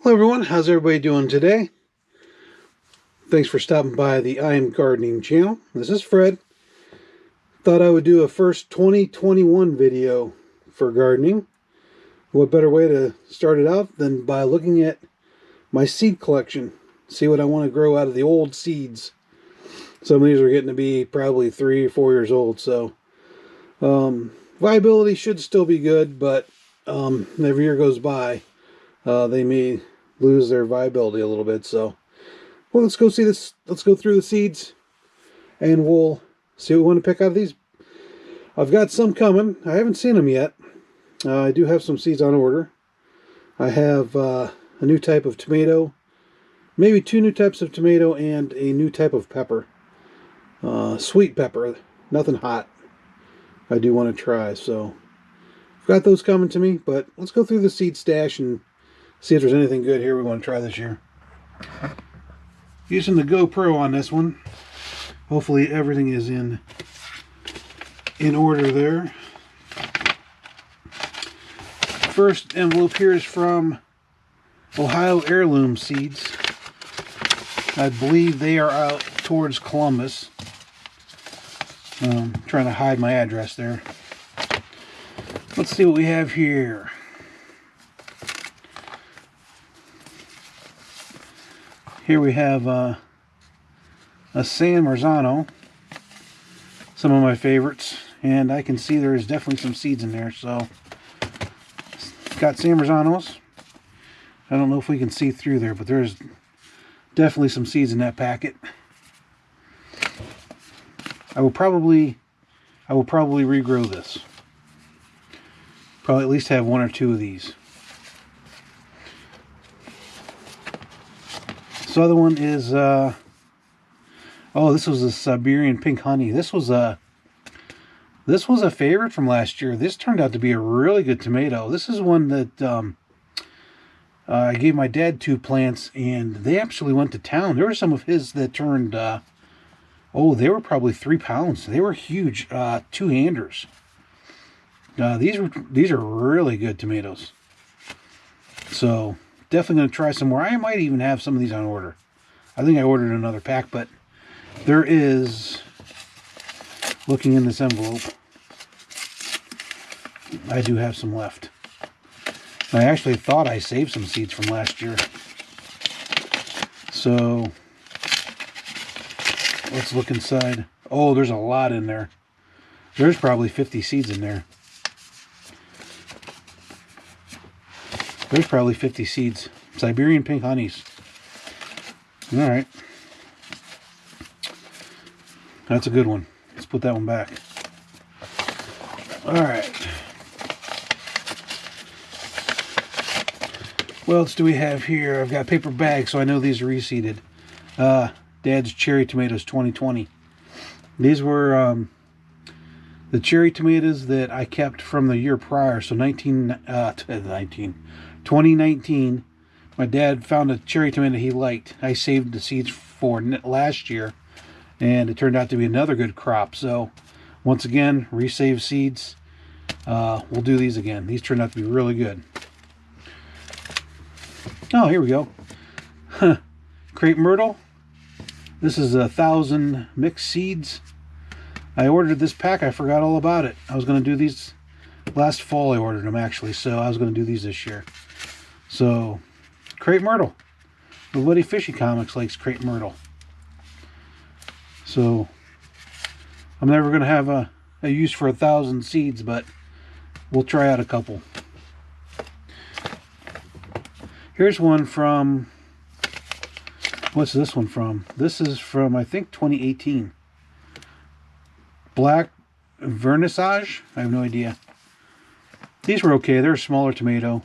Hello everyone, how's everybody doing today? Thanks for stopping by the I Am Gardening channel. This is Fred. Thought I would do a first 2021 video for gardening. What better way to start it out than by looking at my seed collection. See what I want to grow out of the old seeds. Some of these are getting to be probably 3 or 4 years old, so viability should still be good, but every year goes by, they may lose their viability a little bit. So, well, let's go see this. Let's go through the seeds, and we'll see what we want to pick out of these. I've got some coming. I haven't seen them yet. I do have some seeds on order. I have a new type of tomato, maybe 2 new types of tomato, and a new type of pepper. Sweet pepper, nothing hot. I do want to try, so I've got those coming to me. But let's go through the seed stash and see if there's anything good here we want to try this year. Using the GoPro on this one. Hopefully everything is in order there. First envelope here is from Ohio Heirloom Seeds. I believe they are out towards Columbus. Trying to hide my address there. Let's see what we have here. Here we have a San Marzano, some of my favorites, and I can see there's definitely some seeds in there. So, got San Marzanos. I don't know if we can see through there, but there's definitely some seeds in that packet. I will probably regrow this. Probably at least have 1 or 2 of these. This other one is oh, this was a Siberian Pink Honey. This was a favorite from last year. This turned out to be a really good tomato. This is one that I gave my dad 2 plants, and they actually went to town. There were some of his that turned oh, they were probably 3 pounds. They were huge, 2-handers. These are really good tomatoes. So definitely going to try some more. I might even have some of these on order. I think I ordered another pack, but there is, looking in this envelope, I do have some left. I actually thought I saved some seeds from last year. So let's look inside. Oh, there's a lot in there. There's probably 50 seeds in there. There's probably 50 seeds. Siberian Pink Honeys. Alright. That's a good one. Let's put that one back. Alright. What else do we have here? I've got paper bags, so I know these are reseeded. Dad's Cherry Tomatoes 2020. These were the cherry tomatoes that I kept from the year prior. So 2019. My dad found a cherry tomato he liked. I saved the seeds for last year, and it turned out to be another good crop. So once again, resave seeds. We'll do these again. These turned out to be really good. Oh, here we go. Crepe Myrtle. This is 1,000 mixed seeds. I ordered this pack. I forgot all about it. I was going to do these last fall. I ordered them, actually, so I was going to do these this year. So, Crepe Myrtle. The Woody Fishy Comics likes Crepe Myrtle. So, I'm never going to have a use for 1,000 seeds, but we'll try out a couple. Here's one from, what's this one from? This is from, I think, 2018. Black Vernissage? I have no idea. These were okay. They're a smaller tomato.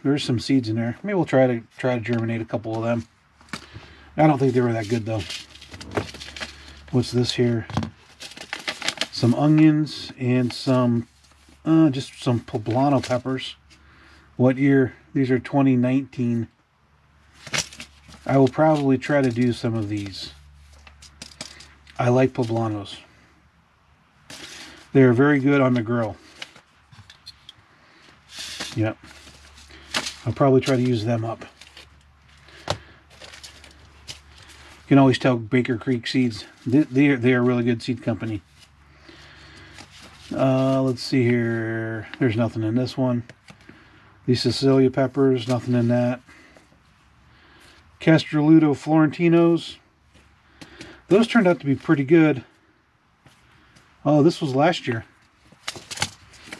There's some seeds in there. Maybe we'll try to germinate a couple of them. I don't think they were that good, though. What's this here? Some onions and some, just some poblano peppers. What year? These are 2019. I will probably try to do some of these. I like poblanos. They are very good on the grill. Yep. I'll probably try to use them up. You can always tell Baker Creek Seeds. They are a really good seed company. Let's see here. There's nothing in this one. These Sicilia peppers, nothing in that. Castroludo Florentinos. Those turned out to be pretty good. Oh, this was last year.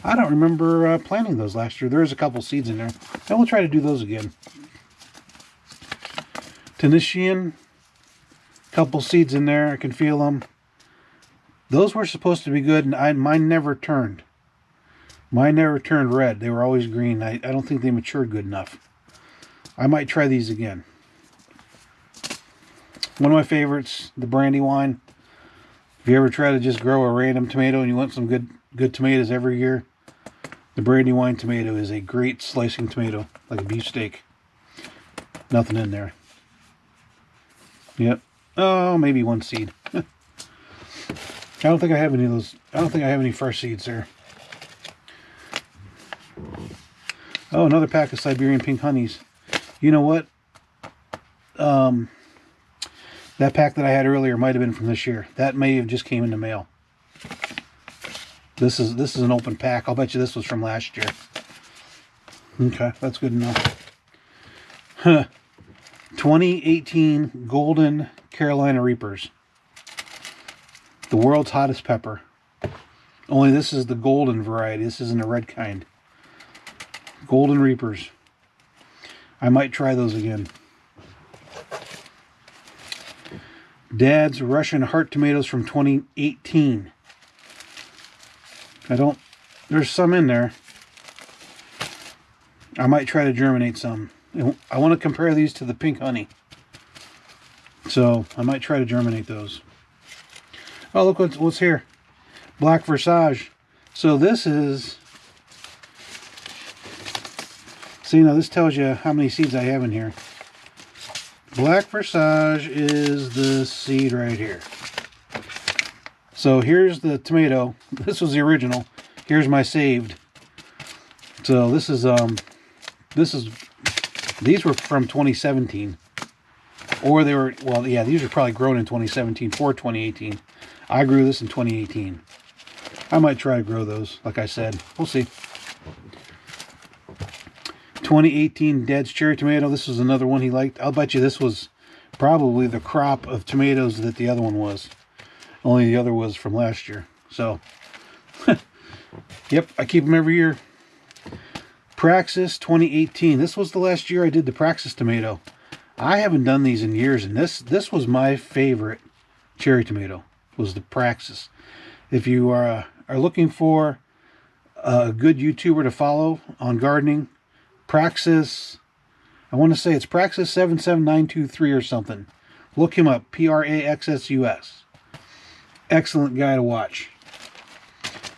I don't remember planting those last year. There's a couple seeds in there. And we'll try to do those again. Tunisian. Couple seeds in there. I can feel them. Those were supposed to be good, and mine never turned. Mine never turned red. They were always green. I don't think they matured good enough. I might try these again. One of my favorites, the Brandywine. If you ever try to just grow a random tomato and you want some good tomatoes every year, the Brandywine tomato is a great slicing tomato, like a beefsteak. Nothing in there. Yep. Oh, maybe one seed. I don't think I have any of those. I don't think I have any fresh seeds there. Oh, another pack of Siberian pink honeys. You know what? That pack that I had earlier might have been from this year. That may have just came in the mail. This is an open pack. I'll bet you this was from last year. Okay, that's good enough. 2018 Golden Carolina Reapers. The world's hottest pepper. Only this is the golden variety. This isn't a red kind. Golden Reapers. I might try those again. Dad's Russian Heart Tomatoes from 2018. There's some in there. I might try to germinate some. I want to compare these to the pink honey. So I might try to germinate those. Oh, look what's here. Black Versage. So this is... See, now this tells you how many seeds I have in here. Black Versage is the seed right here. So here's the tomato. This was the original. Here's my saved. So this is these were from 2017. Or they were, well, yeah, these were probably grown in 2017 for 2018. I grew this in 2018. I might try to grow those, like I said. We'll see. 2018 Dad's Cherry Tomato. This was another one he liked. I'll bet you this was probably the crop of tomatoes that the other one was. Only the other was from last year. So, yep, I keep them every year. Praxis 2018. This was the last year I did the Praxis tomato. I haven't done these in years, and this was my favorite cherry tomato, was the Praxis. If you are looking for a good YouTuber to follow on gardening, Praxis, I want to say it's Praxis 77923 or something. Look him up, Praxsus. Excellent guy to watch.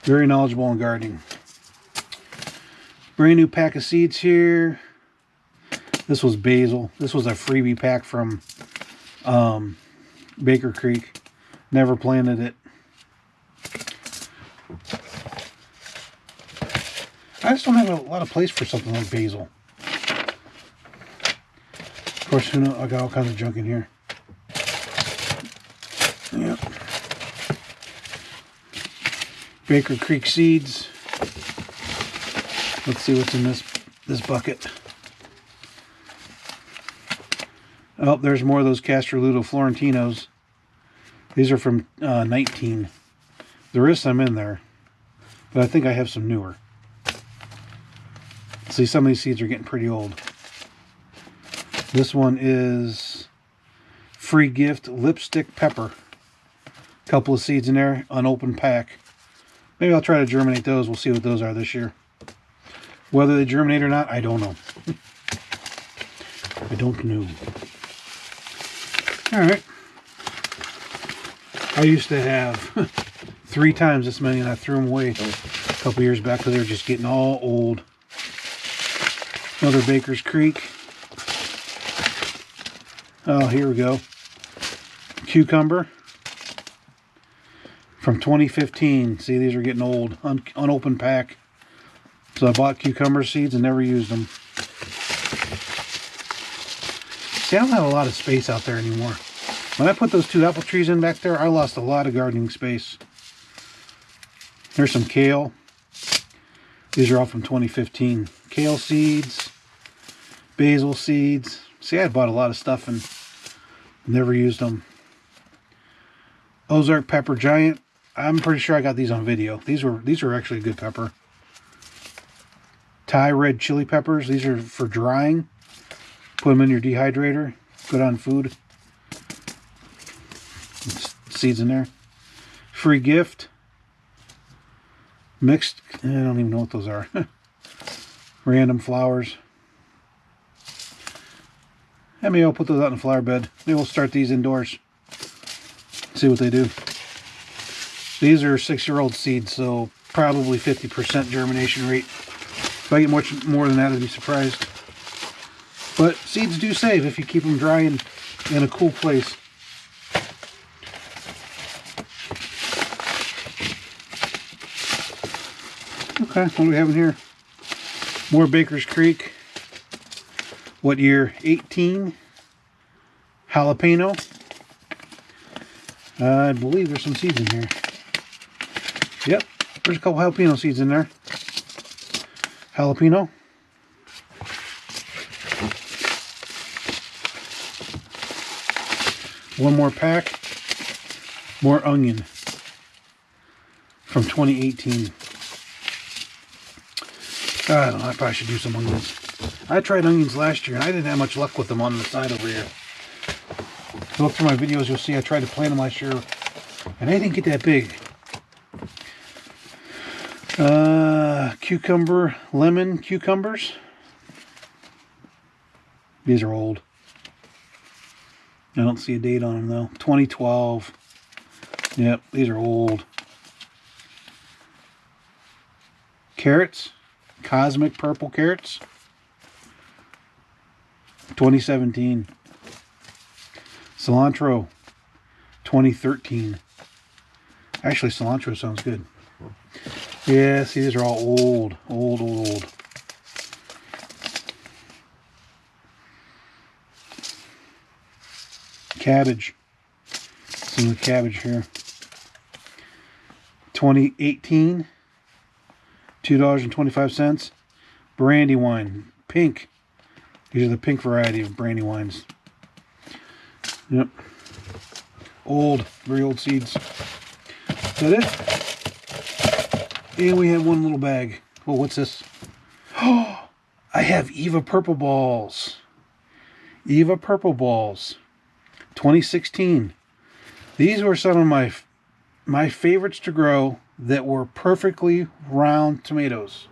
Very knowledgeable on gardening. Brand new pack of seeds here. This was basil. This was a freebie pack from Baker Creek. Never planted it. I just don't have a lot of place for something like basil. Of course, you know, I got all kinds of junk in here. Yep. Baker Creek seeds. Let's see what's in this bucket. Oh, there's more of those Castroludo Florentinos. These are from 19. There is some in there, but I think I have some newer. See, some of these seeds are getting pretty old. This one is free gift lipstick pepper. Couple of seeds in there, unopened pack. Maybe I'll try to germinate those. We'll see what those are this year. Whether they germinate or not, I don't know. I don't know. Alright. I used to have 3 times this many, and I threw them away a couple years back because they were just getting all old. Another Baker's Creek. Oh, here we go. Cucumber. From 2015. See, these are getting old. Unopened pack. So I bought cucumber seeds and never used them. See, I don't have a lot of space out there anymore. When I put those 2 apple trees in back there, I lost a lot of gardening space. Here's some kale. These are all from 2015. Kale seeds, basil seeds. See, I bought a lot of stuff and never used them. Ozark pepper giant. I'm pretty sure I got these on video. These are actually a good pepper. Thai red chili peppers. These are for drying. Put them in your dehydrator. Good on food. Seeds in there. Free gift. Mixed. I don't even know what those are. Random flowers. And maybe I'll put those out in the flower bed. Maybe we'll start these indoors. See what they do. These are 6-year-old seeds, so probably 50% germination rate. If I get much more than that, I'd be surprised. But seeds do save if you keep them dry and in a cool place. Okay, what do we have in here? More Baker's Creek. What year? 18. Jalapeno. I believe there's some seeds in here. Yep, there's a couple jalapeno seeds in there. Jalapeno. One more pack. More onion. From 2018. I don't know, I probably should do some onions. I tried onions last year and I didn't have much luck with them on the side over here. If you look through my videos, you'll see I tried to plant them last year and they didn't get that big. Cucumber, lemon cucumbers. These are old. I don't see a date on them though. 2012. Yep, these are old. Carrots. Cosmic purple carrots. 2017. Cilantro. 2013. Actually, cilantro sounds good. Yeah, see, these are all old. Old. Cabbage. Some of the cabbage here. 2018. $2.25. Brandywine. Pink. These are the pink variety of Brandywines. Yep. Old. Very old seeds. Is that it? And we have one little bag. Oh, what's this? Oh, I have Eva Purple Balls. Eva Purple Balls. 2016. These were some of my favorites to grow that were perfectly round tomatoes.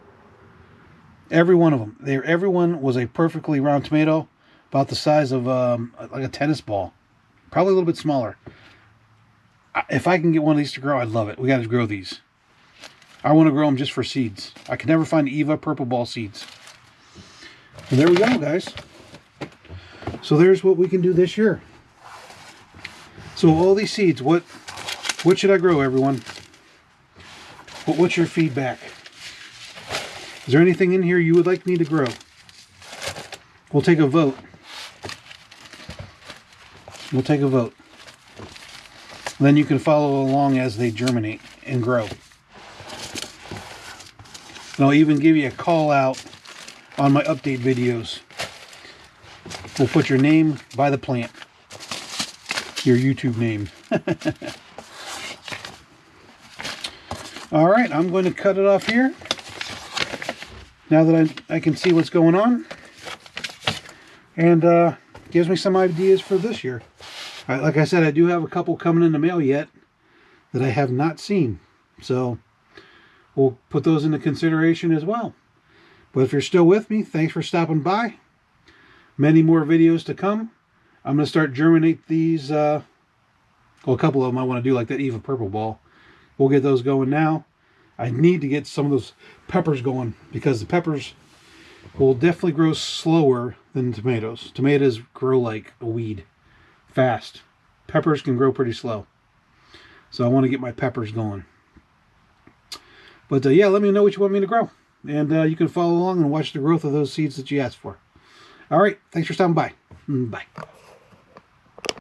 Every one of them. Everyone was a perfectly round tomato, about the size of like a tennis ball. Probably a little bit smaller. If I can get one of these to grow, I'd love it. We got to grow these. I want to grow them just for seeds. I can never find Eva Purple Ball seeds. And there we go, guys. So there's what we can do this year. So all these seeds, what should I grow, everyone? What's your feedback? Is there anything in here you would like me to grow? We'll take a vote. We'll take a vote. Then you can follow along as they germinate and grow. And I'll even give you a call out on my update videos. We'll put your name by the plant. Your YouTube name. All right, I'm going to cut it off here. Now that I can see what's going on. And gives me some ideas for this year. Like I said, I do have a couple coming in the mail yet that I have not seen. So we'll put those into consideration as well. But if you're still with me, thanks for stopping by. Many more videos to come. I'm going to start germinate these. Well, a couple of them I want to do, like that Eva Purple Ball. We'll get those going now. I need to get some of those peppers going because the peppers will definitely grow slower than tomatoes. Tomatoes grow like a weed, fast. Peppers can grow pretty slow. So I want to get my peppers going. But yeah, let me know what you want me to grow. And you can follow along and watch the growth of those seeds that you asked for. All right, thanks for stopping by. Bye.